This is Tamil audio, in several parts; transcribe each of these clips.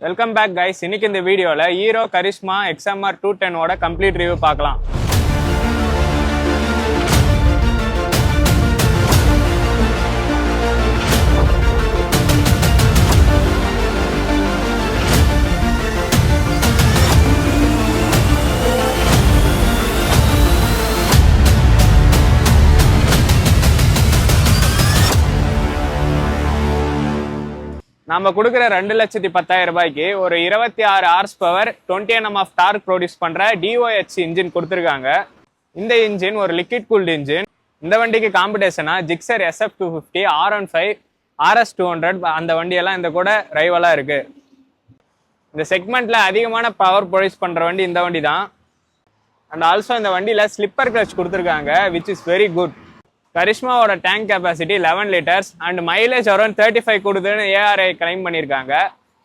Welcome back guys. இன்னைக்கு இந்த வீடியோல ஹீரோ கரிஷ்மா XMR 210 ஓட கம்ப்ளீட் ரிவ்யூ பார்க்கலாம். நம்ம கொடுக்குற 2,10,000 ரூபாய்க்கு ஒரு 26 horse power 20 Nm of torque produce பண்ற DOHC இன்ஜின் கொடுத்துருக்காங்க. இந்த இன்ஜின் ஒரு லிக்விட் கூல்டு இன்ஜின். இந்த வண்டிக்கு காம்படிஷனா ஜிக்ஸர் SF250, R15, RS200 அந்த வண்டியெல்லாம் இந்த கூட ரைவலா இருக்கு. இந்த செக்மெண்ட்ல அதிகமான பவர் ப்ரொடியூஸ் பண்ற வண்டி இந்த வண்டி தான். அண்ட் ஆல்சோ இந்த வண்டியில ஸ்லிப்பர் கிளச் கொடுத்துருக்காங்க, விச் இஸ் வெரி குட். கரிஷ்மாவோட tank capacity 11 litres and mileage around 35 கொடுக்குதுன்னு ARI கிளைம் பண்ணியிருக்காங்க.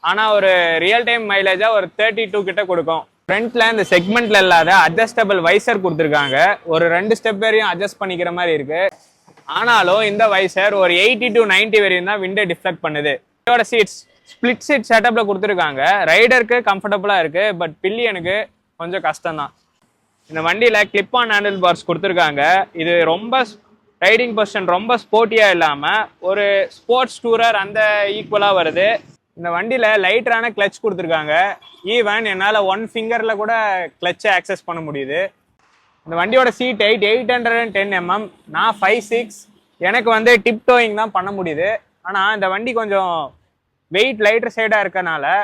ஆனால் ஒரு ரியல் டைம் மைலேஜாக ஒரு 32 கிட்ட கொடுக்கும். ஃப்ரண்ட்ல இந்த செக்மெண்ட்ல இல்லாத அட்ஜஸ்டபிள் வைசர் கொடுத்துருக்காங்க. ஒரு 2 ஸ்டெப் வரையும் அட்ஜஸ்ட் பண்ணிக்கிற மாதிரி இருக்கு. ஆனாலும் இந்த வைசர் ஒரு 80 to 90 வரையும் தான் விண்டோ டிஃப்ளெக்ட் பண்ணுது. இதோட சீட்ஸ் ஸ்பிளிட் சீட் செட்டப்ல கொடுத்துருக்காங்க. ரைடருக்கு கம்ஃபர்டபுளா இருக்கு, பட் பில்லியனுக்கு கொஞ்சம் கஷ்டம் தான். இந்த வண்டியில கிளிப் ஆன் ஹேண்டில் பார்ஸ் கொடுத்துருக்காங்க. இது ரொம்ப ரைடிங் பொசிஷன் ரொம்ப ஸ்போர்ட்டியா இல்லாம ஒரு ஸ்போர்ட்ஸ் டூரர் அந்த ஈக்குவலா வருது. இந்த வண்டியில லைட்டரான கிளச் கொடுத்துருக்காங்க. ஈவன் என்னால 1 ஃபிங்கர்ல கூட கிளச்சை ஆக்சஸ் பண்ண முடியுது. இந்த வண்டியோட சீட் 810 mm, நான் 5'6", எனக்கு வந்து டிப் டோயிங் தான் பண்ண முடியுது. ஆனா இந்த வண்டி கொஞ்சம் வெயிட் லைட்டர் சைடா இருக்கனால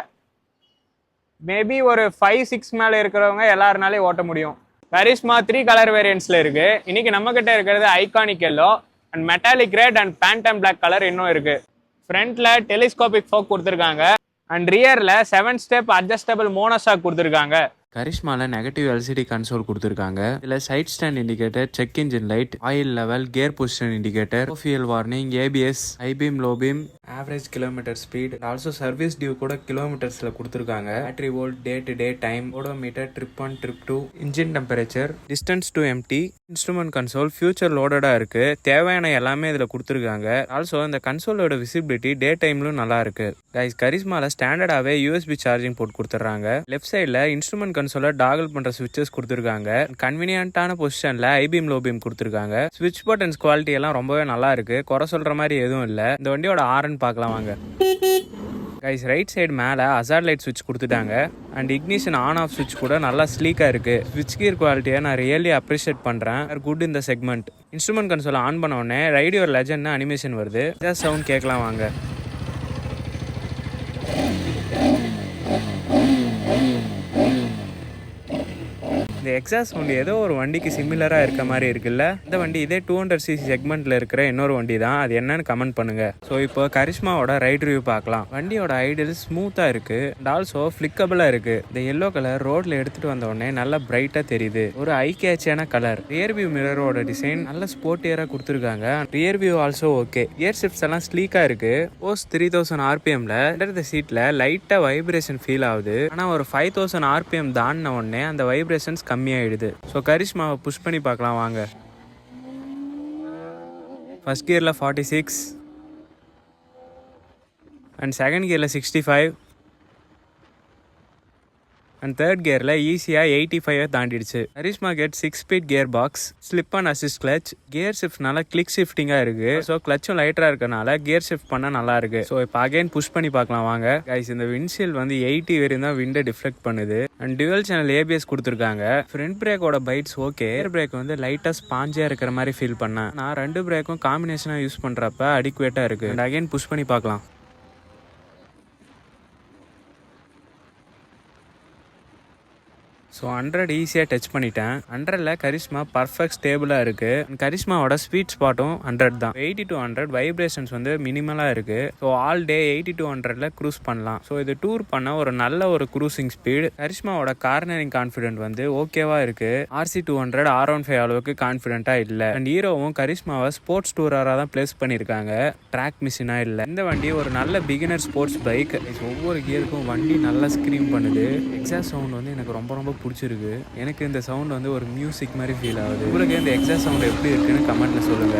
மேபி ஒரு 5'6" மேல இருக்கிறவங்க எல்லாருனாலே ஓட்ட முடியும். கரிஷ்மா 3 கலர் வேரியன்ட்ஸ்ல இருக்கு. இன்னைக்கு நம்ம கிட்ட இருக்கிறது iconic yellow and metallic red and phantom black colour இன்னும் இருக்கு. ஃப்ரண்ட்ல டெலிஸ்கோபிக் ஃபோக் கொடுத்துருக்காங்க அண்ட் ரியர்ல 7 ஸ்டெப் அட்ஜஸ்டபிள் மோனோஷாக் கொடுத்துருக்காங்க. கரிஷ்மால நெகட்டிவ் LCD கன்சோல் கொடுத்துருக்காங்க. இதுல side stand indicator, check engine light, oil level, gear position indicator, fuel warning, ABS, high beam, low beam, average kilometre speed, also service due கூட கிலோமீட்டர்ஸ்ல கொடுத்துருக்காங்க. Battery volt, day to day time, odometer, trip 1, trip 2, engine temperature, distance to empty, instrument console feature லோடடா இருக்கு. தேவையான எல்லாமே இதுல கொடுத்துருக்காங்க. ஆல்சோ இந்த கன்சோலோட விசிபிலிட்டி டே டைம்லும் நல்லா இருக்கு. கைஸ், கரிஷ்மால ஸ்டாண்டர்டாவே USB சார்ஜிங் போர்ட் கொடுத்துறாங்க. லெஃப்ட் சைட்ல இன்ஸ்ட்ருமெண்ட் கன்சோல டாகல் பண்ற சுவிட்சஸ் கொடுத்துருக்காங்க. கன்வீனியன்ட்டான பொசிஷன்ல ஹை பீம், லோ பீம் கொடுத்துருக்காங்க. ஸ்விட்ச் பட்டன்ஸ் குவாலிட்டி எல்லாம் ரொம்பவே நல்லா இருக்கு. குறை சொல்ற மாதிரி எதுவும் இல்ல. இந்த வண்டியோட ஹாரன் பார்க்கலாம் வாங்க. கைஸ், ரைட் சைடு மேல ஹசார்ட் லைட் சுவிட்ச் கொடுத்துட்டாங்க அண்ட் இக்னிஷன் ஆன் ஆஃப் சுவிட்ச் கூட நல்லா ஸ்லீக்கா இருக்கு. ஸ்விட்ச் கியர் குவாலிட்டியை நான் ரியலி அப்ரிஷியேட் பண்றேன். குட் இந்த செக்மெண்ட். இன்ஸ்ட்ருமெண்ட் கன்சோல் ஆன் பண்ண உடனே ரைடியோ லெஜண்ட் அனிமேஷன் வருது. சவுண்ட் கேட்கலாம் வாங்க. இந்த எக்ஸாஸ்ட் சவுண்ட் ஏதோ ஒரு வண்டிக்கு சிமிலரா இருக்க மாதிரி இருக்குல்ல. இந்த வண்டி இதே 200cc செக்மெண்ட்ல இருக்கிற இன்னொரு வண்டி தான். அது என்னன்னு கமெண்ட் பண்ணுங்க. ஸோ இப்போ கரிஷ்மாவோட ரைட் ரிவ்யூ பார்க்கலாம். வண்டியோட ஐடியல் ஸ்மூத்தா இருக்கு அண்ட் ஆல்சோ ஃபிளிக்கபிளா இருக்கு. இந்த எல்லோ கலர் ரோட்ல எடுத்துட்டு வந்த உடனே நல்லா பிரைட்டா தெரியுது. ஒரு ஐ கேட்சியான கலர். ரியர் வியூ மிரரோட டிசைன் நல்ல ஸ்போர்ட்டியரா கொடுத்துருக்காங்க. Rear view also okay. Gear shifts எல்லாம் ஸ்லீக்கா இருக்கு. போஸ்ட் 3000 RPMல இந்த சீட்ல லைட்டா வைப்ரேஷன் ஃபீல் ஆகுது. ஆனா ஒரு 5000 RPM தாண்டின உடனே அந்த வைப்ரேஷன்ஸ் கம்மியாயிடுது. ஸோ கரிஷ்மாவை புஷ் பண்ணி பார்க்கலாம் வாங்க. ஃபர்ஸ்ட் கியர்ல 46 அண்ட் செகண்ட் கியர்ல 65 அண்ட் தேர்ட் கியர்ல ஈஸியா 85 தாண்டிடுச்சு. Karizma get 6 speed gear box, slip and assist clutch, gear ஷிஃப்ட்னால கிளிக் ஷிஃப்டிங்கா இருக்கு. ஸோ கிளச்சும் லைட்டரா இருக்கனால கியர் ஷிஃப்ட் பண்ண நல்லா இருக்கு. ஸோ இப்போ அகைன் புஷ் பண்ணி பார்க்கலாம் வாங்க. கைஸ், இந்த விண்ட்ஷீல்ட் வந்து 80 வரையும் தான் விண்டை டிஃப்ளெக்ட் பண்ணுது அண்ட் டுவல் சேனல் ABS கொடுத்துருக்காங்க. ஃப்ரண்ட் பிரேக்கோட பைட்ஸ் ஓகே. ரியர் பிரேக் வந்து லைட்டா ஸ்பாஞ்சியா இருக்கிற மாதிரி ஃபீல் பண்ணேன். நான் 2 பிரேக்கும் காம்பினேஷனா யூஸ் பண்றப்ப அடிக்குவேட்டா இருக்கு. அண்ட் அகைன் புஷ் பண்ணி பார்க்கலாம். ஸோ 100 ஈஸியாக டச் பண்ணிட்டேன். 100ல் கரிஷ்மா பர்ஃபெக்ட் ஸ்டேபிளாக இருக்கு. கரிஷ்மாவோட ஸ்வீட் ஸ்பாட்டும் 100 தான். 80 to 100 வைப்ரேஷன்ஸ் வந்து மினிமலாக இருக்கு. ஸோ ஆல் டே 80 to 100ல் க்ரூஸ் பண்ணலாம். ஸோ இது டூர் பண்ண ஒரு நல்ல ஒரு க்ரூசிங் ஸ்பீட். கரிஷ்மாவோட கார்னரிங் கான்ஃபிடென்ட் வந்து ஓகேவா இருக்கு. RC200 R15 அளவுக்கு கான்ஃபிடென்ட்டா இல்லை. அண்ட் ஹீரோவும் கரிஷ்மாவை ஸ்போர்ட்ஸ் டூராக தான் பிளேஸ் பண்ணியிருக்காங்க, ட்ராக் மிஷினா இல்லை. இந்த வண்டி ஒரு நல்ல பிகினர் ஸ்போர்ட்ஸ் பைக். ஒவ்வொரு கியருக்கும் வண்டி நல்லா ஸ்க்ரீம் பண்ணுது. எக்ஸாஸ்ட் சவுண்ட் வந்து எனக்கு ரொம்ப பிடிச்சிருக்கு. எனக்கு இந்த சவுண்ட் வந்து ஒரு மியூசிக் மாதிரி ஃபீல் ஆகுது. உங்களுக்கு இந்த எக்ஸாஸ்ட் சவுண்ட் எப்படி இருக்குன்னு கமெண்ட்ல சொல்லுங்க.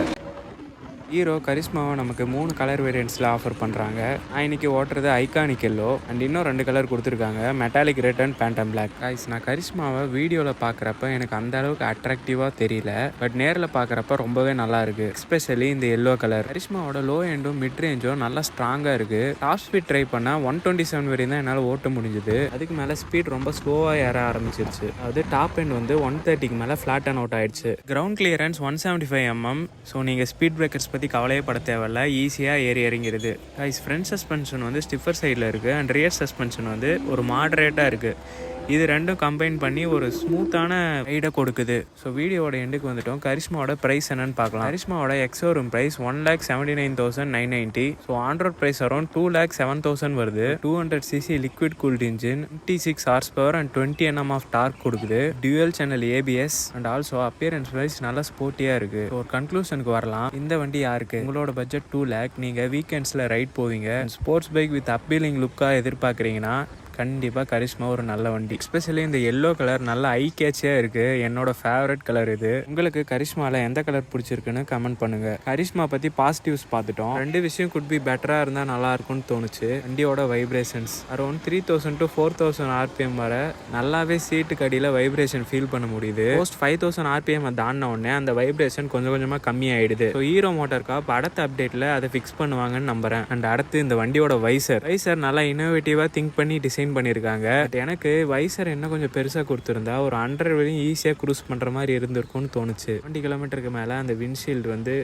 ஹீரோ கரிஷ்மாவை நமக்கு 3 கலர் வேரியன்ட்ஸில் ஆஃபர் பண்ணுறாங்க. நான் இன்னைக்கு ஓட்டுறது ஐகானிக் எல்லோ அண்ட் இன்னும் 2 கலர் கொடுத்துருக்காங்க, metallic red and phantom black. Guys, நான் கரிஷ்மாவை வீடியோவில் பார்க்குறப்ப எனக்கு அந்த அளவுக்கு அட்ராக்டிவாக தெரியல, பட் நேரில் பார்க்குறப்ப ரொம்பவே நல்லா இருக்குது. எஸ்பெஷலி இந்த எல்லோ கலர். கரிஷ்மாவோட லோ எண்டும் மிட் ரேஞ்சும் நல்லா ஸ்ட்ராங்காக இருக்குது. டாப் ஸ்பீட் ட்ரை பண்ணால் 127 வரையும் தான் என்னால் ஓட்ட முடிஞ்சுது. அதுக்கு மேலே ஸ்பீட் ரொம்ப ஸ்லோவாக ஏற ஆரம்பிச்சிருச்சு. அது டாப் எண்ட் வந்து 130க்கு மேலே ஃப்ளாட் அண்ட் அவுட் ஆயிடுச்சு. Ground clearance 175 mm. ஸோ நீங்கள் ஸ்பீட் பிரேக்கர்ஸ் பற்றி கவலையே பட தேவையில்ல, ஈஸியாக ஏறி இறங்கிடுது. கைஸ், ஃப்ரண்ட் சஸ்பென்ஷன் வந்து ஸ்டிஃபர் சைடில் இருக்குது அண்ட் ரியர் சஸ்பென்ஷன் வந்து ஒரு மாடரேட்டாக இருக்குது. இது ரெண்டும் கம்பைன் பண்ணி ஒரு ஸ்மூத்தான ரைடை கொடுக்குது. ஸோ வீடியோட எண்டுக்கு வந்துட்டோம். கரிஷ்மாவோட ப்ரைஸ் என்னன்னு பார்க்கலாம். கரிஷ்மாவோட ex showroom price 1,79,990. So on road price around 2,07,000 வருது. 200cc liquid cooled engine, 56 HP and 20 Nm of torque கொடுக்குது. Dual channel ABS and also appearance wise நல்லா ஸ்போர்ட்டியாக இருக்குது. ஒரு கன்க்ளூஷனுக்கு வரலாம். இந்த வண்டி யாருக்கு? உங்களோட பட்ஜெட் 2 lakh, நீங்கள் வீக்கெண்ட்ஸில் ரைட் போவீங்க, ஸ்போர்ட்ஸ் பைக் வித் அப்பீலிங் லுக்காக எதிர்பார்க்குறீங்கன்னா கண்டிப்பாக கரிஷ்மா ஒரு நல்ல வண்டி. எஸ்பெஷலி இந்த எல்லோ கலர் நல்ல ஐ கேட்சியாக இருக்குது. என்னோட ஃபேவரட் கலர் இது. உங்களுக்கு கரிஷ்மாவில் எந்த கலர் பிடிச்சிருக்குன்னு கமெண்ட் பண்ணுங்கள். கரிஷ்மா பற்றி பாசிட்டிவ்ஸ் பார்த்துட்டோம். 2 விஷயம் குட் பி பெட்டராக இருந்தால் நல்லா இருக்கும்னு தோணுச்சு. வண்டியோட வைப்ரேஷன்ஸ் அரௌண்ட் 3000 to 4000 RPM வர நல்லாவே சீட்டுக்கு அடியில் வைப்ரேஷன் ஃபீல் பண்ண முடியுது. போஸ்ட் 5000 RPM தாண்டின உடனே அந்த வைப்ரேஷன் கொஞ்சம் கொஞ்சமாக கம்மியாயிடுது. ஸோ ஹீரோ மோட்டார் காப் அடுத்த அப்டேட்டில் அதை ஃபிக்ஸ் பண்ணுவாங்கன்னு நம்புறேன். அண்ட் அடுத்து இந்த வண்டியோட வைசர் நல்லா இன்னோவேட்டிவாக திங்க் பண்ணி டிசைன் பண்ணியிருக்காங்க. பட் எனக்கு வைசர் என்ன கொஞ்சம் பெருசாக கொடுத்துருந்தா ஒரு 100 வரையும் ஈஸியாக க்ரூஸ் பண்ணுற மாதிரி இருந்திருக்கும்னு தோணுச்சு. 20 கிலோமீட்டருக்கு மேலே அந்த விண்ட்ஷீல்டு வந்து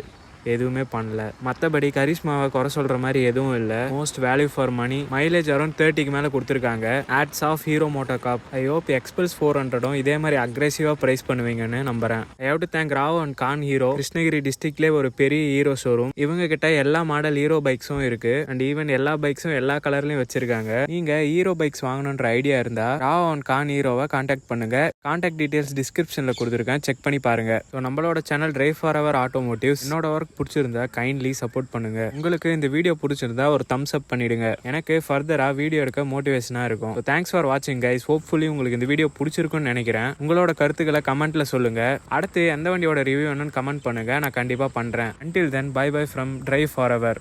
எதுவுமே பண்ணல. மற்றபடி கரிஷ்மாவை குறை சொல்கிற மாதிரி எதுவும் இல்லை. Most value for money. Mileage around 30க்கு மேலே கொடுத்துருக்காங்க. Hats off Hero MotoCorp. I hope Xpulse 400 இதே மாதிரி அக்ரெசிவாக ப்ரைஸ் பண்ணுவீங்கன்னு நம்புறேன். I have to thank Rao and Khan Hero. Krishnagiri டிஸ்ட்ரிக்ட்லேயே ஒரு பெரிய ஹீரோ ஷோரூம். இவங்க கிட்ட எல்லா மாடல் ஹீரோ பைக்ஸும் இருக்கு அண்ட் ஈவன் எல்லா பைக்ஸும் எல்லா கலர்லையும் வச்சிருக்காங்க. நீங்க ஹீரோ பைக்ஸ் வாங்கணுன்ற ஐடியா இருந்தா ராவ் அண்ட் கான் ஹீரோவை கான்டாக்ட் பண்ணுங்க. கான்டாக்ட் டீடைல்ஸ் டிஸ்கிரிப்ஷன்ல கொடுத்துருக்கேன், செக் பண்ணி பாருங்க. ஸோ நம்மளோட channel drive for our automotives. என்னோட ஒர்க் பிடிச்சிருந்தா கைண்ட்லி சப்போர்ட் பண்ணுங்க. உங்களுக்கு இந்த வீடியோ பிடிச்சிருந்தா ஒரு தம்ஸ் அப் பண்ணிடுங்க. எனக்கு ஃபர்தரா வீடியோ எடுக்க மோட்டிவேஷனா இருக்கும். தேங்க்ஸ் ஃபார் வாட்சிங் கைஸ். ஹோப்ஃபுல்லி உங்களுக்கு இந்த வீடியோ பிடிச்சிருக்கும்னு நினைக்கிறேன். உங்களோட கருத்துக்களை கமெண்ட்ல சொல்லுங்க. அடுத்து எந்த வண்டியோட ரிவ்யூ வேணும்னு கமெண்ட் பண்ணுங்க, நான் கண்டிப்பா பண்றேன். Until then, bye bye from Drive Forever.